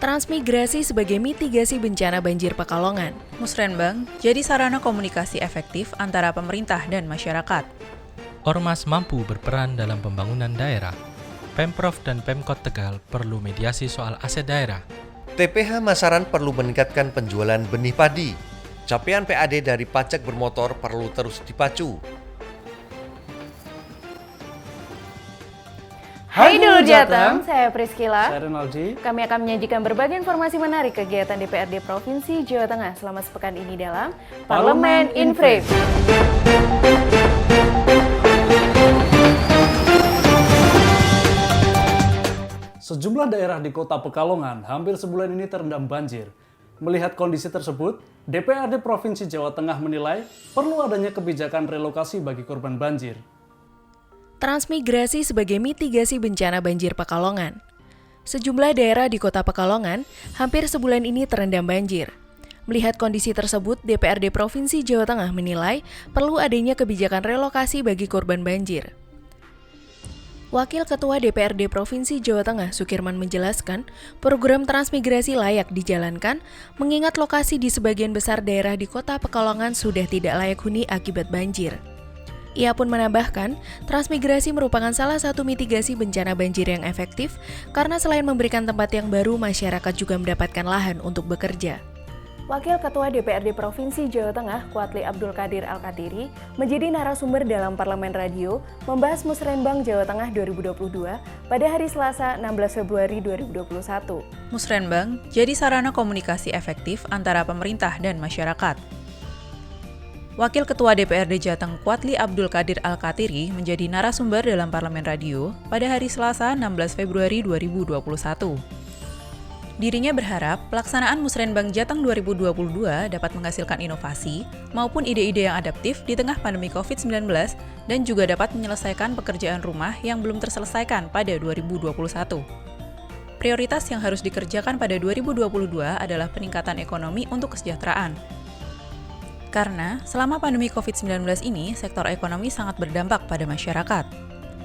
Transmigrasi sebagai mitigasi bencana banjir Pekalongan. Musrenbang jadi sarana komunikasi efektif antara pemerintah dan masyarakat. Ormas mampu berperan dalam pembangunan daerah. Pemprov dan Pemkot Tegal perlu mediasi soal aset daerah. TPH Masaran perlu meningkatkan penjualan benih padi. Capaian PAD dari pajak bermotor perlu terus dipacu. Hai dulu Jateng, saya Priscila. Saya Renaldi. Kami akan menyajikan berbagai informasi menarik kegiatan DPRD Provinsi Jawa Tengah selama sepekan ini dalam Parlemen in Brief. Sejumlah daerah di kota Pekalongan hampir sebulan ini terendam banjir. Melihat kondisi tersebut, DPRD Provinsi Jawa Tengah menilai perlu adanya kebijakan relokasi bagi korban banjir. Transmigrasi sebagai mitigasi bencana banjir Pekalongan. Sejumlah daerah di kota Pekalongan hampir sebulan ini terendam banjir. Melihat kondisi tersebut, DPRD Provinsi Jawa Tengah menilai perlu adanya kebijakan relokasi bagi korban banjir. Wakil Ketua DPRD Provinsi Jawa Tengah, Sukirman menjelaskan, program transmigrasi layak dijalankan mengingat lokasi di sebagian besar daerah di kota Pekalongan sudah tidak layak huni akibat banjir. Ia pun menambahkan, transmigrasi merupakan salah satu mitigasi bencana banjir yang efektif karena selain memberikan tempat yang baru, masyarakat juga mendapatkan lahan untuk bekerja. Wakil Ketua DPRD Provinsi Jawa Tengah, Kuatli Abdul Qadir Al-Katiri, menjadi narasumber dalam Parlemen Radio membahas Musrenbang Jawa Tengah 2022 pada hari Selasa 16 Februari 2021. Musrenbang jadi sarana komunikasi efektif antara pemerintah dan masyarakat. Wakil Ketua DPRD Jateng Kuatli Abdul Qadir Al-Katiri menjadi narasumber dalam Parlemen Radio pada hari Selasa 16 Februari 2021. Dirinya berharap pelaksanaan Musrenbang Jateng 2022 dapat menghasilkan inovasi maupun ide-ide yang adaptif di tengah pandemi COVID-19 dan juga dapat menyelesaikan pekerjaan rumah yang belum terselesaikan pada 2021. Prioritas yang harus dikerjakan pada 2022 adalah peningkatan ekonomi untuk kesejahteraan. Karena selama pandemi COVID-19 ini, sektor ekonomi sangat berdampak pada masyarakat.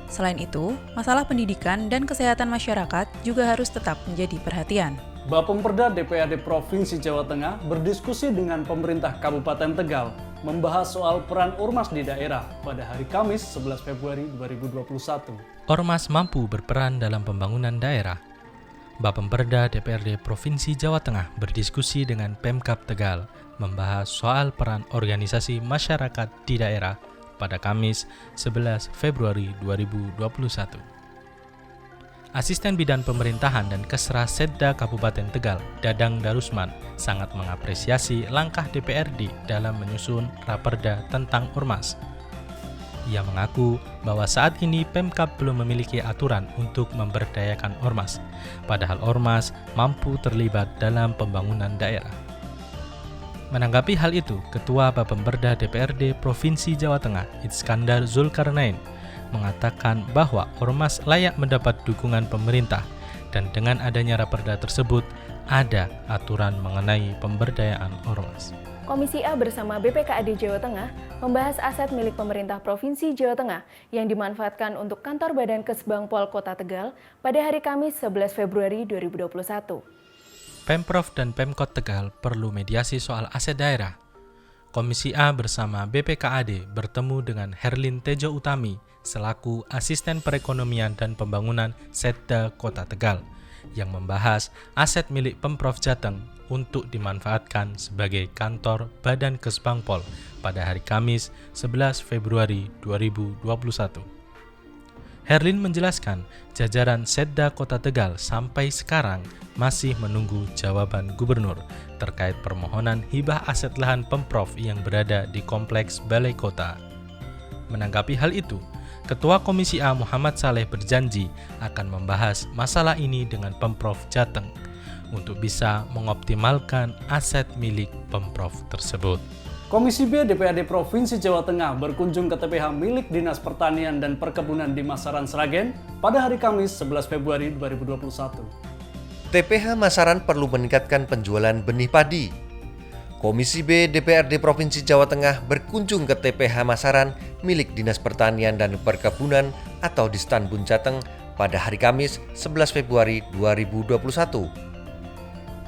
Selain itu, masalah pendidikan dan kesehatan masyarakat juga harus tetap menjadi perhatian. Bapemperda DPRD Provinsi Jawa Tengah berdiskusi dengan pemerintah Kabupaten Tegal membahas soal peran Ormas di daerah pada hari Kamis 11 Februari 2021. Ormas mampu berperan dalam pembangunan daerah. Bapemperda DPRD Provinsi Jawa Tengah berdiskusi dengan Pemkab Tegal membahas soal peran organisasi masyarakat di daerah pada Kamis 11 Februari 2021. Asisten Bidang Pemerintahan dan Kesra Setda Kabupaten Tegal, Dadang Darusman, sangat mengapresiasi langkah DPRD dalam menyusun Raperda tentang Ormas. Ia mengaku bahwa saat ini Pemkab belum memiliki aturan untuk memberdayakan Ormas, padahal Ormas mampu terlibat dalam pembangunan daerah. Menanggapi hal itu, Ketua Bapemperda DPRD Provinsi Jawa Tengah, Iskandar Zulkarnain, mengatakan bahwa Ormas layak mendapat dukungan pemerintah dan dengan adanya Raperda tersebut, ada aturan mengenai pemberdayaan Ormas. Komisi A bersama BPKAD Jawa Tengah membahas aset milik pemerintah Provinsi Jawa Tengah yang dimanfaatkan untuk kantor Badan Kesbangpol Kota Tegal pada hari Kamis 11 Februari 2021. Pemprov dan Pemkot Tegal perlu mediasi soal aset daerah. Komisi A bersama BPKAD bertemu dengan Herlin Tejo Utami selaku Asisten Perekonomian dan Pembangunan Setda Kota Tegal yang membahas aset milik Pemprov Jateng untuk dimanfaatkan sebagai kantor Badan Kesbangpol pada hari Kamis 11 Februari 2021. Herlin menjelaskan, jajaran Setda Kota Tegal sampai sekarang masih menunggu jawaban gubernur terkait permohonan hibah aset lahan Pemprov yang berada di Kompleks Balai Kota. Menanggapi hal itu, Ketua Komisi A Muhammad Saleh berjanji akan membahas masalah ini dengan Pemprov Jateng untuk bisa mengoptimalkan aset milik Pemprov tersebut. Komisi B DPRD Provinsi Jawa Tengah berkunjung ke TPH milik Dinas Pertanian dan Perkebunan di Masaran, Sragen pada hari Kamis 11 Februari 2021. TPH Masaran perlu meningkatkan penjualan benih padi. Komisi B DPRD Provinsi Jawa Tengah berkunjung ke TPH Masaran milik Dinas Pertanian dan Perkebunan atau Distanbun Jateng pada hari Kamis 11 Februari 2021.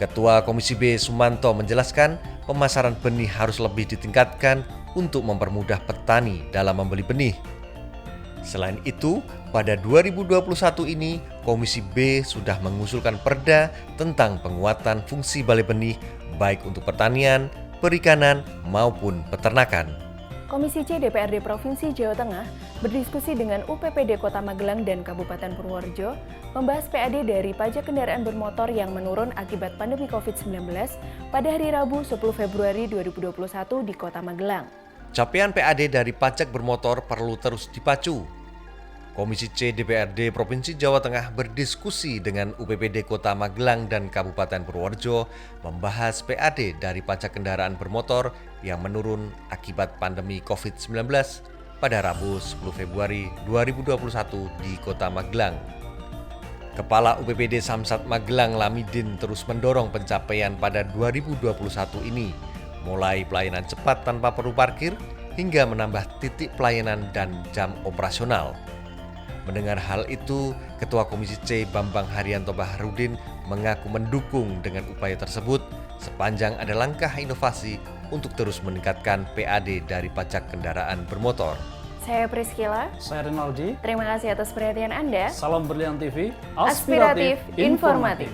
Ketua Komisi B Sumanto menjelaskan pemasaran benih harus lebih ditingkatkan untuk mempermudah petani dalam membeli benih. Selain itu, pada 2021 ini Komisi B sudah mengusulkan perda tentang penguatan fungsi balai benih baik untuk pertanian, perikanan maupun peternakan. Komisi C DPRD Provinsi Jawa Tengah berdiskusi dengan UPPD Kota Magelang dan Kabupaten Purworejo membahas PAD dari pajak kendaraan bermotor yang menurun akibat pandemi COVID-19 pada hari Rabu 10 Februari 2021 di Kota Magelang. Capaian PAD dari pajak bermotor perlu terus dipacu. Komisi C DPRD Provinsi Jawa Tengah berdiskusi dengan UPPD Kota Magelang dan Kabupaten Purworejo membahas PAD dari pajak kendaraan bermotor yang menurun akibat pandemi COVID-19 pada Rabu 10 Februari 2021 di Kota Magelang. Kepala UPPD Samsat Magelang Lamidin terus mendorong pencapaian pada 2021 ini, mulai pelayanan cepat tanpa perlu parkir hingga menambah titik pelayanan dan jam operasional. Mendengar hal itu, Ketua Komisi C Bambang Haryanto Baharudin mengaku mendukung dengan upaya tersebut sepanjang ada langkah inovasi untuk terus meningkatkan PAD dari pajak kendaraan bermotor. Saya Priscila. Saya Rinaldi. Terima kasih atas perhatian Anda. Salam Berlian TV, Aspiratif, informatif.